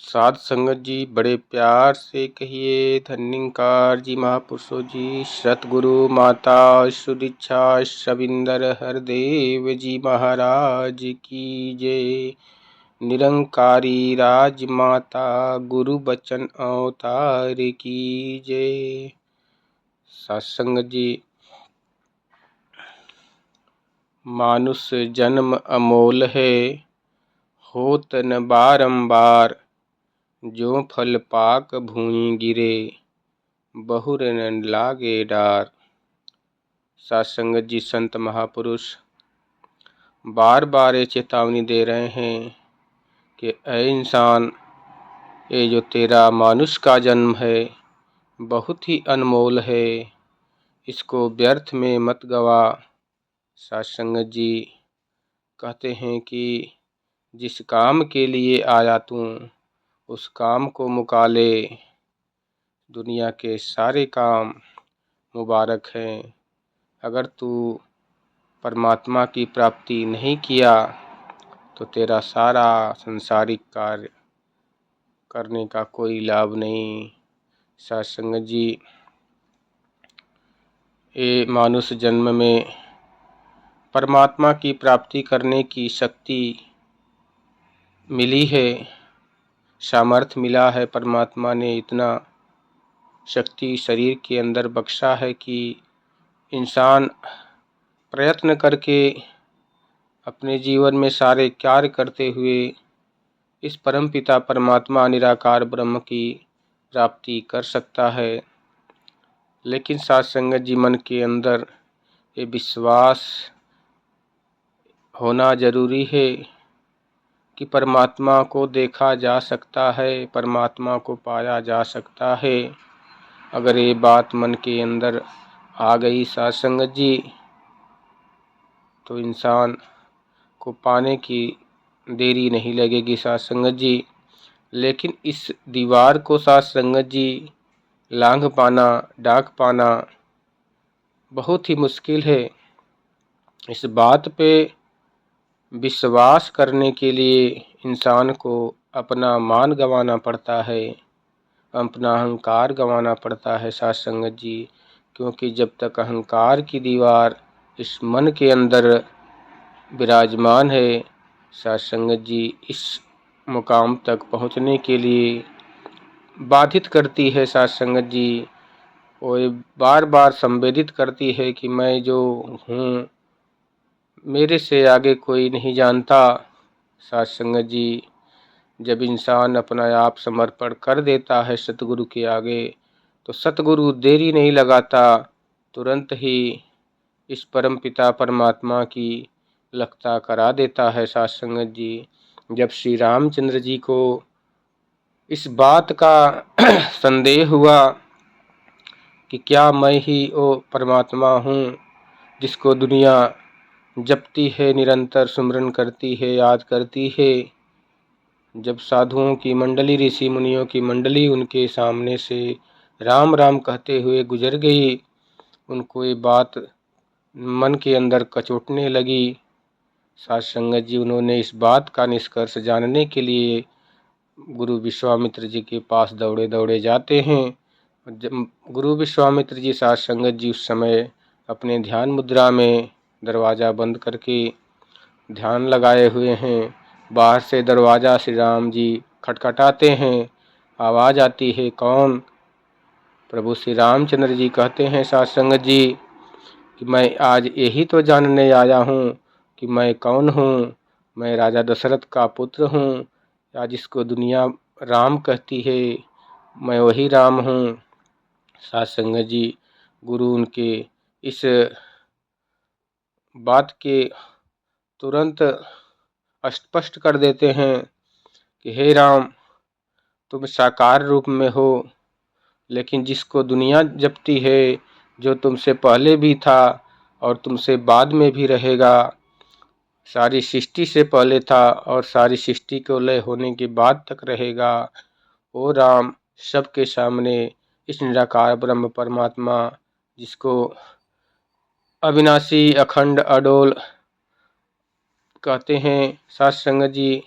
साध संगत जी बड़े प्यार से कहिए। धन्यकार जी महापुरुषों जी, सतगुरु माता सुदीक्षा शविंदर हरदेव जी महाराज की जय। निरंकारी राजमाता गुरु बचन अवतार की जय। साध संगत जी, मानुष जन्म अमोल है, होत न बारंबार। जो फल पाक भूमि गिरे, बहुर न लागे डार। साध संगत जी, संत महापुरुष बार बार ये चेतावनी दे रहे हैं कि ऐ इंसान, ये जो तेरा मानुष का जन्म है बहुत ही अनमोल है, इसको व्यर्थ में मत गवा। साध संगत जी कहते हैं कि जिस काम के लिए आया तू, उस काम को मुका ले। दुनिया के सारे काम मुबारक हैं। अगर तू परमात्मा की प्राप्ति नहीं किया तो तेरा सारा संसारिक कार्य करने का कोई लाभ नहीं। साध संगत जी, ये मानुष जन्म में परमात्मा की प्राप्ति करने की शक्ति मिली है, सामर्थ्य मिला है। परमात्मा ने इतना शक्ति शरीर के अंदर बख्शा है कि इंसान प्रयत्न करके अपने जीवन में सारे कार्य करते हुए इस परमपिता परमात्मा निराकार ब्रह्म की प्राप्ति कर सकता है। लेकिन साध संगत जी, मन के अंदर ये विश्वास होना जरूरी है कि परमात्मा को देखा जा सकता है, परमात्मा को पाया जा सकता है। अगर ये बात मन के अंदर आ गई साध संगत जी, तो इंसान को पाने की देरी नहीं लगेगी साध संगत जी। लेकिन इस दीवार को साध संगत जी लांघ पाना, डाक पाना बहुत ही मुश्किल है। इस बात पे विश्वास करने के लिए इंसान को अपना मान गंवाना पड़ता है, अपना अहंकार गंवाना पड़ता है साध संगत जी। क्योंकि जब तक अहंकार की दीवार इस मन के अंदर विराजमान है, साध संगत जी इस मुकाम तक पहुंचने के लिए बाधित करती है। साध संगत जी वो बार बार संवेदित करती है कि मैं जो हूँ, मेरे से आगे कोई नहीं जानता। साध संगत जी, जब इंसान अपना आप समर्पण कर देता है सतगुरु के आगे, तो सतगुरु देरी नहीं लगाता, तुरंत ही इस परमपिता परमात्मा की लगता करा देता है। साध संगत जी, जब श्री रामचंद्र जी को इस बात का संदेह हुआ कि क्या मैं ही वो परमात्मा हूँ जिसको दुनिया जपती है, निरंतर सुमिरन करती है, याद करती है। जब साधुओं की मंडली, ऋषि मुनियों की मंडली उनके सामने से राम राम कहते हुए गुजर गई, उनको ये बात मन के अंदर कचोटने लगी। साध संगत जी, उन्होंने इस बात का निष्कर्ष जानने के लिए गुरु विश्वामित्र जी के पास दौड़े दौड़े जाते हैं। जब गुरु विश्वामित्र जी, साध संगत जी उस समय अपने ध्यान मुद्रा में दरवाज़ा बंद करके ध्यान लगाए हुए हैं। बाहर से दरवाज़ा श्री राम जी खटखटाते हैं, आवाज़ आती है, कौन? प्रभु श्री रामचंद्र जी कहते हैं साध संगत जी कि मैं आज यही तो जानने आया हूँ कि मैं कौन हूँ। मैं राजा दशरथ का पुत्र हूँ, या जिसको दुनिया राम कहती है, मैं वही राम हूँ। साध संगत जी, गुरु उनके इस बात के तुरंत स्पष्ट कर देते हैं कि हे राम, तुम साकार रूप में हो, लेकिन जिसको दुनिया जपती है, जो तुमसे पहले भी था और तुमसे बाद में भी रहेगा, सारी सृष्टि से पहले था और सारी सृष्टि को लय होने के बाद तक रहेगा, ओ राम, सबके सामने इस निराकार ब्रह्म परमात्मा जिसको अविनाशी, अखंड, अडोल कहते हैं साध संगत जी,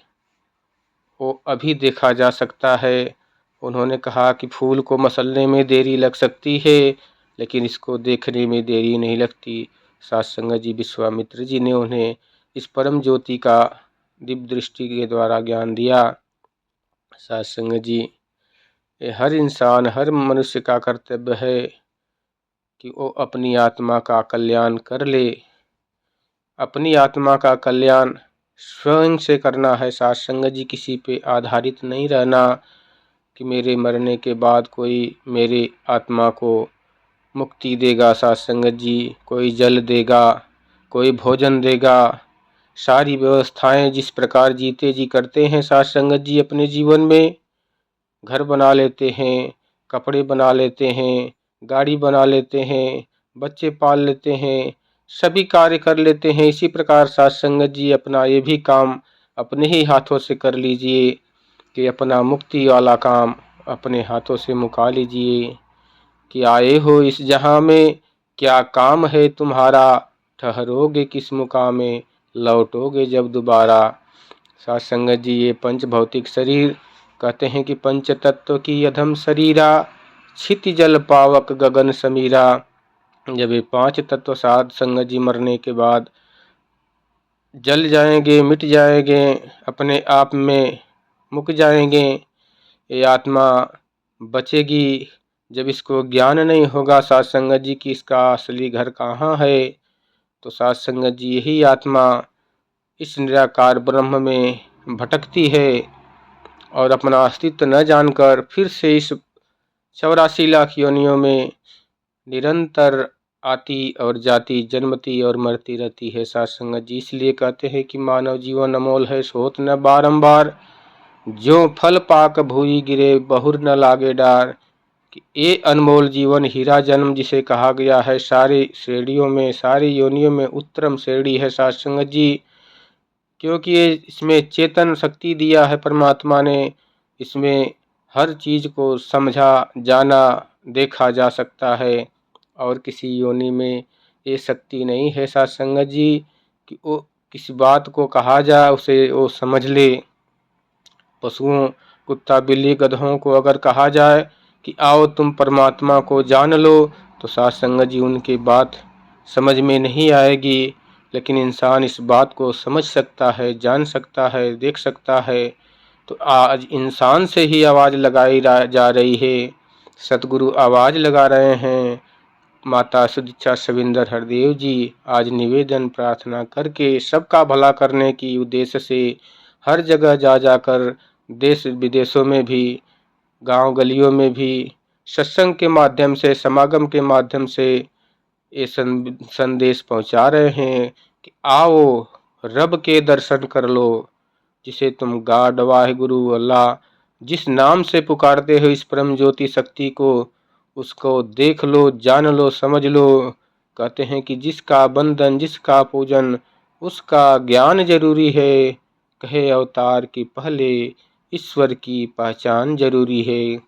वो अभी देखा जा सकता है। उन्होंने कहा कि फूल को मसलने में देरी लग सकती है, लेकिन इसको देखने में देरी नहीं लगती। साधुसंगत जी, विश्वामित्र जी ने उन्हें इस परम ज्योति का दिव्य दृष्टि के द्वारा ज्ञान दिया। साधुसंगत जी, ये हर इंसान, हर मनुष्य का कर्तव्य है कि वो अपनी आत्मा का कल्याण कर ले। अपनी आत्मा का कल्याण स्वयं से करना है। साधुसंगत जी, किसी पे आधारित नहीं रहना कि मेरे मरने के बाद कोई मेरे आत्मा को मुक्ति देगा। साधुसंगत जी, कोई जल देगा, कोई भोजन देगा, सारी व्यवस्थाएं जिस प्रकार जीते जी करते हैं साधुसंगत जी अपने जीवन में, घर बना लेते हैं, कपड़े बना लेते हैं, गाड़ी बना लेते हैं, बच्चे पाल लेते हैं, सभी कार्य कर लेते हैं। इसी प्रकार साधुसंगत जी अपना ये भी काम अपने ही हाथों से कर लीजिए कि अपना मुक्ति वाला काम अपने हाथों से मुका लीजिए कि आए हो इस जहां में, क्या काम है तुम्हारा, ठहरोगे किस मुकाम में, लौटोगे जब दोबारा। साधुसंगत जी, ये पंच भौतिक शरीर कहते हैं कि पंच तत्व की अधम शरीरा, क्षिति जल पावक गगन समीरा। जब ये पांच तत्व साधुसंगत जी मरने के बाद जल जाएंगे, मिट जाएंगे, अपने आप में मुक जाएंगे, ये आत्मा बचेगी। जब इसको ज्ञान नहीं होगा साधुसंगत जी की इसका असली घर कहाँ है, तो साधुसंगत जी यही आत्मा इस निराकार ब्रह्म में भटकती है और अपना अस्तित्व न जानकर फिर से इस 84 लाख योनियों में निरंतर आती और जाती, जन्मती और मरती रहती है। साधुसंगत जी, इसलिए कहते हैं कि मानव जीवन अमोल है, सोत न बारंबार, जो फल पाक भूई गिरे बहुर न लागे डार। कि ये अनमोल जीवन हीरा जन्म जिसे कहा गया है, सारी श्रेणियों में, सारी योनियों में उत्तम श्रेणी है साधुसंगत जी, क्योंकि ये इसमें चेतन शक्ति दिया है परमात्मा ने। इसमें हर चीज को समझा, जाना, देखा जा सकता है और किसी योनि में ये शक्ति नहीं है साधुसंगत जी कि वो किसी बात को कहा जाए उसे वो समझ ले। पशुओं, कुत्ता, बिल्ली, गधों को अगर कहा जाए कि आओ तुम परमात्मा को जान लो, तो साधुसंगत जी उनकी बात समझ में नहीं आएगी, लेकिन इंसान इस बात को समझ सकता है, जान सकता है, देख सकता है। तो आज इंसान से ही आवाज़ लगाई जा रही है, सतगुरु आवाज़ लगा रहे हैं। माता सुदीक्षा सविंदर हरदेव जी आज निवेदन प्रार्थना करके सबका भला करने की उद्देश्य से हर जगह जा जाकर, देश विदेशों में भी, गांव गलियों में भी सत्संग के माध्यम से, समागम के माध्यम से ये संदेश पहुंचा रहे हैं कि आओ रब के दर्शन कर लो, जिसे तुम गॉड, वाहिगुरु, अल्लाह जिस नाम से पुकारते हो, इस परम ज्योति शक्ति को, उसको देख लो, जान लो, समझ लो। कहते हैं कि जिसका बंधन, जिसका पूजन, उसका ज्ञान जरूरी है। कहे अवतार के पहले ईश्वर की पहचान जरूरी है।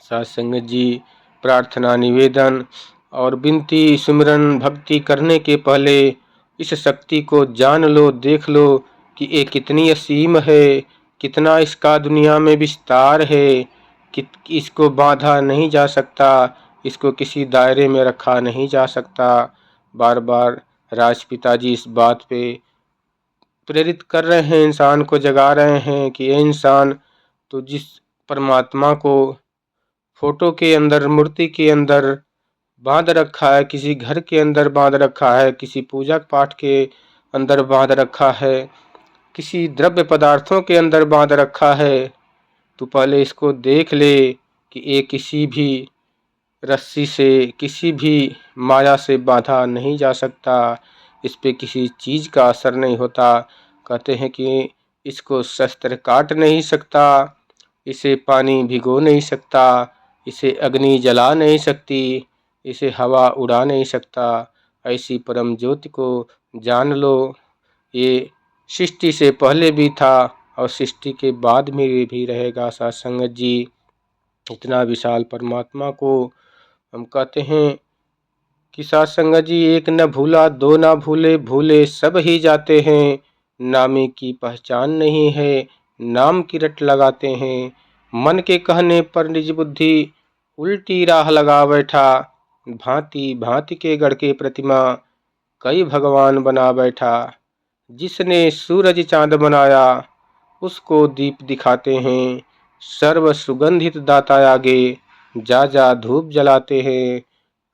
साधुसंगत जी, प्रार्थना, निवेदन और विनती, सुमिरन, भक्ति करने के पहले इस शक्ति को जान लो, देख लो कि ये कितनी असीम है, कितना इसका दुनिया में विस्तार है, कि इसको बांधा नहीं जा सकता, इसको किसी दायरे में रखा नहीं जा सकता। बार बार राजपिता जी इस बात पे प्रेरित कर रहे हैं, इंसान को जगा रहे हैं कि ये इंसान, तो जिस परमात्मा को फोटो के अंदर, मूर्ति के अंदर बांध रखा है, किसी घर के अंदर बांध रखा है, किसी पूजा पाठ के अंदर बांध रखा है, किसी द्रव्य पदार्थों के अंदर बांध रखा है, तो पहले इसको देख ले कि ये किसी भी रस्सी से, किसी भी माया से बांधा नहीं जा सकता, इस पे किसी चीज़ का असर नहीं होता। कहते हैं कि इसको शस्त्र काट नहीं सकता, इसे पानी भिगो नहीं सकता, इसे अग्नि जला नहीं सकती, इसे हवा उड़ा नहीं सकता। ऐसी परम ज्योति को जान लो, ये सृष्टि से पहले भी था और सृष्टि के बाद में भी रहेगा। साधुसंगत जी, इतना विशाल परमात्मा को हम कहते हैं कि साधुसंगत जी, एक न भूला दो न भूले, भूले सब ही जाते हैं, नामे की पहचान नहीं है, नाम की रट लगाते हैं। मन के कहने पर निज बुद्धि उल्टी राह लगा बैठा। भांति भांति के गढ़ के प्रतिमा कई भगवान बना बैठा। जिसने सूरज चांद बनाया उसको दीप दिखाते हैं। सर्व सुगंधित दाता आगे जा जा धूप जलाते हैं।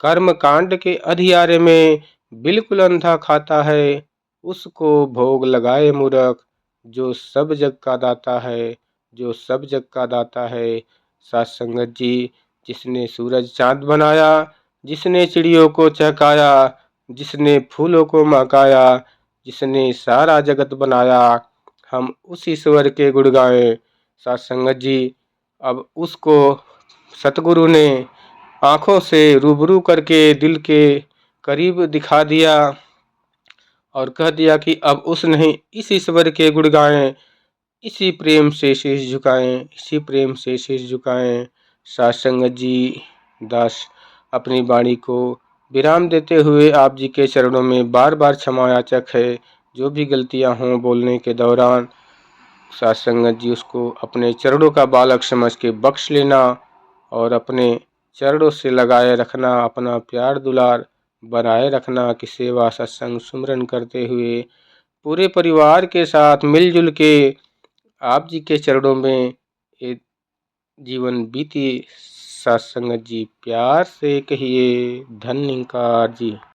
कर्म कांड के अधियारे में बिल्कुल अंधा खाता है। उसको भोग लगाए मूर्ख जो सब जग का दाता है, जो सब जग का दाता है। साथ संगत जी, जिसने सूरज चांद बनाया, जिसने चिड़ियों को चहकाया, जिसने फूलों को महकाया, जिसने सारा जगत बनाया, हम उस ईश्वर के गुण गाएं। साथ संगत जी, अब उसको सतगुरु ने आंखों से रूबरू करके दिल के करीब दिखा दिया और कह दिया कि अब उस नहीं इस ईश्वर के गुण गाएं, इसी प्रेम से शीश झुकाएं, इसी प्रेम से शीश झुकाएं। साथ संगत जी, दास अपनी वाणी को विराम देते हुए आप जी के चरणों में बार बार क्षमा याचक है। जो भी गलतियां हों बोलने के दौरान, साथ संगत जी उसको अपने चरणों का बालक समझ के बख्श लेना और अपने चरणों से लगाए रखना, अपना प्यार दुलार बनाए रखना कि सेवा सत्संग सुमरन करते हुए पूरे परिवार के साथ मिलजुल के आप जी के चरणों में ये जीवन बीती। साथ संगत जी, प्यार से कहिए धन्यकार जी।